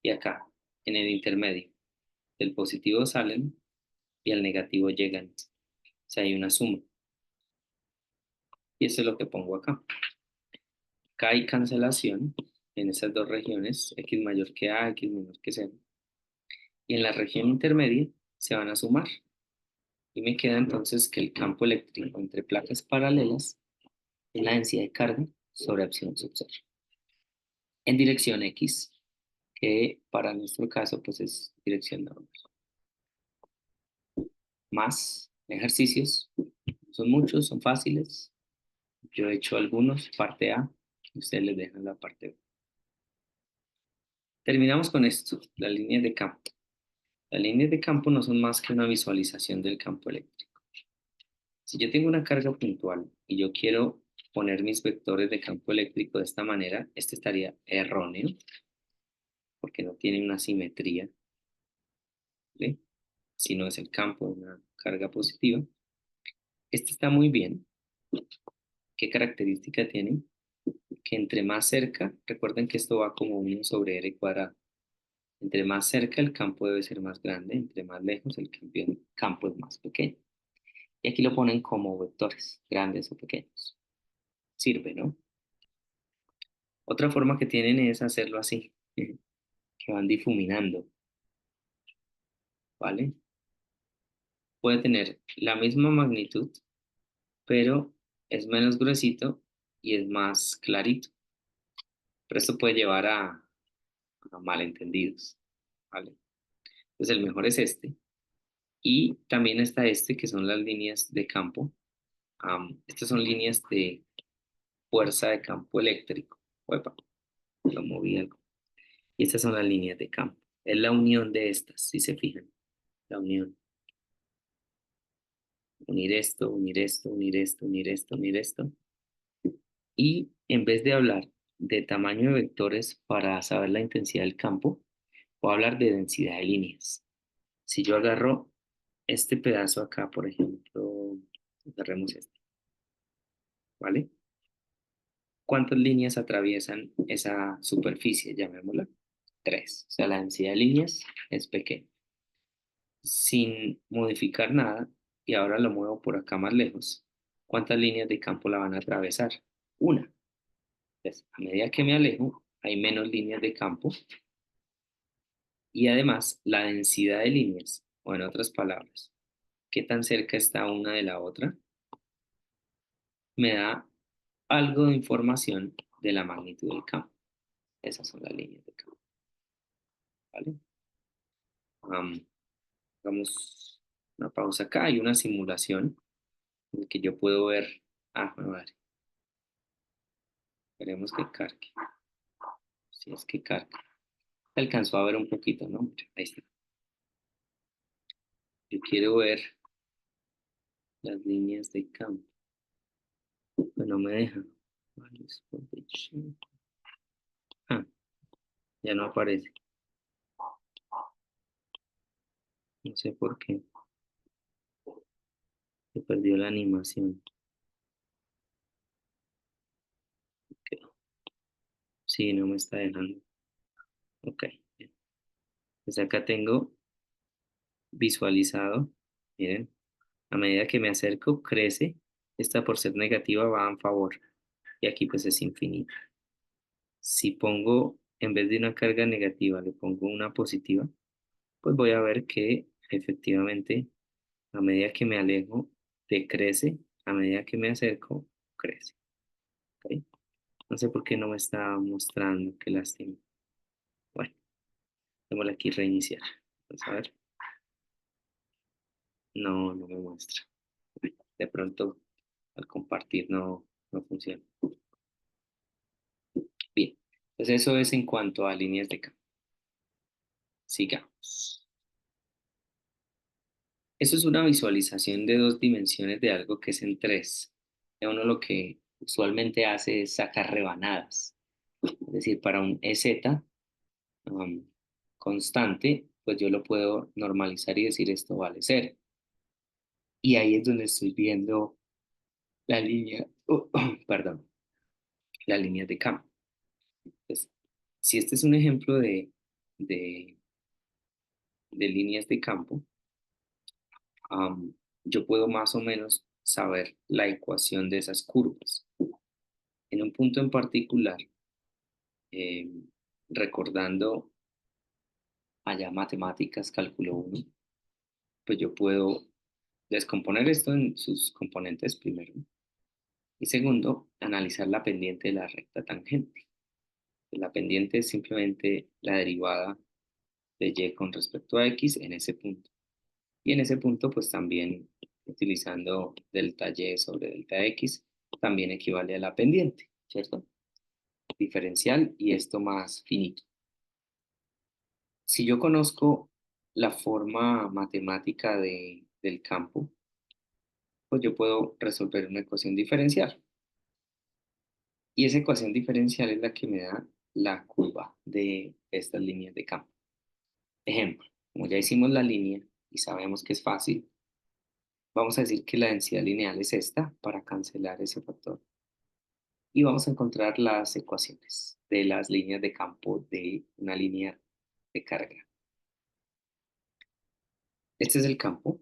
Y acá, en el intermedio, del positivo salen y al negativo llegan. O sea, hay una suma. Y eso es lo que pongo acá. Acá hay cancelación en esas dos regiones, x mayor que a, x menor que cero. Y en la región intermedia se van a sumar. Y me queda entonces que el campo eléctrico entre placas paralelas es la densidad de carga sobre epsilon sub 0. En dirección X, que para nuestro caso pues es dirección normal. Más ejercicios, son muchos, son fáciles. Yo he hecho algunos, parte A, ustedes les dejan la parte B. Terminamos con esto, las líneas de campo. Las líneas de campo no son más que una visualización del campo eléctrico. Si yo tengo una carga puntual y yo quiero poner mis vectores de campo eléctrico de esta manera, este estaría erróneo porque no tiene una simetría, ¿vale? Si no es el campo de una carga positiva. Este está muy bien. ¿Qué característica tiene? Que entre más cerca, recuerden que esto va como 1 sobre r cuadrado. Entre más cerca el campo debe ser más grande, entre más lejos el campo es más pequeño. Y aquí lo ponen como vectores, grandes o pequeños. Sirve, ¿no? Otra forma que tienen es hacerlo así, que van difuminando, ¿vale? Puede tener la misma magnitud, pero es menos gruesito y es más clarito. Pero esto puede llevar a malentendidos, ¿vale? Entonces el mejor es este. Y también está este, que son las líneas de campo. Estas son líneas de fuerza de campo eléctrico. Uepa, lo moví algo. Y estas son las líneas de campo. Es la unión de estas, si se fijan. La unión. Unir esto, unir esto, unir esto, unir esto, unir esto. Y en vez de hablar de tamaño de vectores para saber la intensidad del campo, voy a hablar de densidad de líneas. Si yo agarro este pedazo acá, por ejemplo, agarremos este, ¿vale? ¿Cuántas líneas atraviesan esa superficie? Llamémosla 3. O sea, la densidad de líneas es pequeña. Sin modificar nada, y ahora lo muevo por acá más lejos, ¿cuántas líneas de campo la van a atravesar? Una. Entonces, a medida que me alejo, hay menos líneas de campo y además la densidad de líneas, o en otras palabras, qué tan cerca está una de la otra, me da algo de información de la magnitud del campo. Esas son las líneas de campo, ¿vale? Am, Hagamos una pausa acá. Hay una simulación en la que yo puedo ver. Vale. Esperemos que cargue. Si es que carga. Alcanzó a ver un poquito, ¿no? Ahí está. Yo quiero ver las líneas de campo. Pero no me deja. Ah, ya no aparece. No sé por qué. Se perdió la animación. Ok. Sí, no me está dejando. Ok. Bien. Pues acá tengo visualizado. Miren, a medida que me acerco, crece. Esta por ser negativa va en favor. Y aquí pues es infinita. Si pongo, en vez de una carga negativa, le pongo una positiva, pues voy a ver que efectivamente a medida que me alejo, decrece, a medida que me acerco, crece. ¿Ok? No sé por qué no me está mostrando, qué lástima. Bueno, démosle aquí reiniciar. Vamos a ver. No, no me muestra. De pronto al compartir no funciona. Bien, pues eso es en cuanto a líneas de campo. Sigamos. Eso es una visualización de dos dimensiones de algo que es en tres. Ya uno lo que usualmente hace es sacar rebanadas. Es decir, para un EZ um, constante, pues yo lo puedo normalizar y decir esto vale cero. Y ahí es donde estoy viendo la línea, perdón, la línea de campo. Entonces, si este es un ejemplo de, de líneas de campo, yo puedo más o menos saber la ecuación de esas curvas. En un punto en particular, eh, recordando allá matemáticas, cálculo uno, pues yo puedo descomponer esto en sus componentes primero y segundo, analizar la pendiente de la recta tangente. La pendiente es simplemente la derivada de y con respecto a x en ese punto. Y en ese punto, pues también utilizando delta y sobre delta x, también equivale a la pendiente, ¿cierto? Diferencial y esto más finito. Si yo conozco la forma matemática del campo, pues yo puedo resolver una ecuación diferencial. Y esa ecuación diferencial es la que me da la curva de estas líneas de campo. Ejemplo, como ya hicimos la línea y sabemos que es fácil, vamos a decir que la densidad lineal es esta para cancelar ese factor. Y vamos a encontrar las ecuaciones de las líneas de campo de una línea de carga. Este es el campo.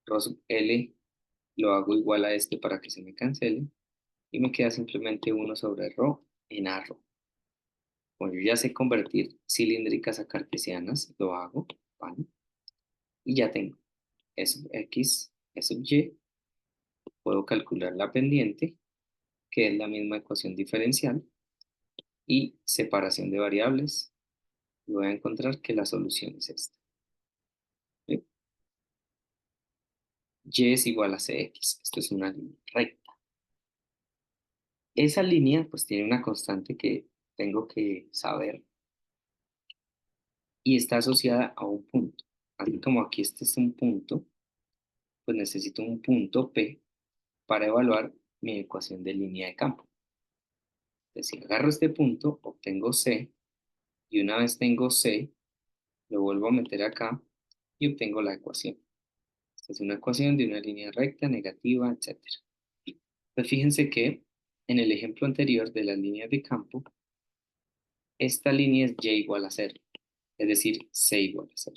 Rho sub L lo hago igual a este para que se me cancele. Y me queda simplemente 1 sobre ρ en A rho. Como yo ya sé convertir cilíndricas a cartesianas, lo hago, ¿vale? Y ya tengo E sub x, E sub y puedo calcular la pendiente, que es la misma ecuación diferencial, y separación de variables. Y voy a encontrar que la solución es esta. ¿Sí? Y es igual a cx. Esto es una línea recta. Esa línea pues tiene una constante que tengo que saber y está asociada a un punto. Así como aquí este es un punto, pues necesito un punto P para evaluar mi ecuación de línea de campo. Entonces, si agarro este punto, obtengo C, y una vez tengo C, lo vuelvo a meter acá y obtengo la ecuación. Esta es una ecuación de una línea recta, negativa, etcétera. Pues fíjense que en el ejemplo anterior de las líneas de campo, esta línea es y igual a 0, es decir, c igual a 0.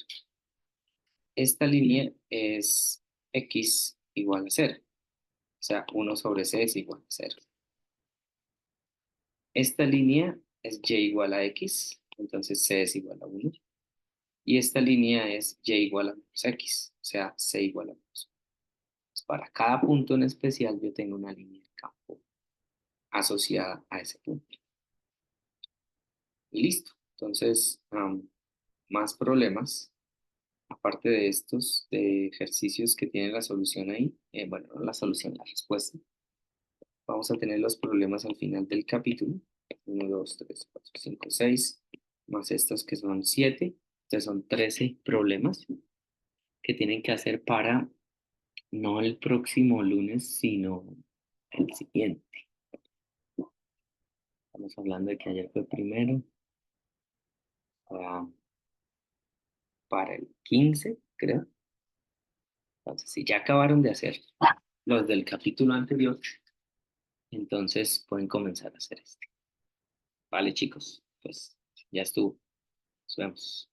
Esta línea es x igual a 0, o sea, 1 sobre c es igual a 0. Esta línea es y igual a x, entonces c es igual a 1. Y esta línea es y igual a menos x, o sea, c igual a menos 1. Para cada punto en especial yo tengo una línea de campo asociada a ese punto. Y listo. Entonces, más problemas, aparte de estos de ejercicios que tienen la solución ahí, bueno, no la solución, la respuesta. Vamos a tener los problemas al final del capítulo. 1, 2, 3, 4, 5, 6, más estos que son 7. Entonces son 13 problemas que tienen que hacer para no el próximo lunes, sino el siguiente. Estamos hablando de que ayer fue primero, ah, para el 15, creo. Entonces, si ya acabaron de hacer los del capítulo anterior, entonces pueden comenzar a hacer este. Vale, chicos, pues ya estuvo. Nos vemos.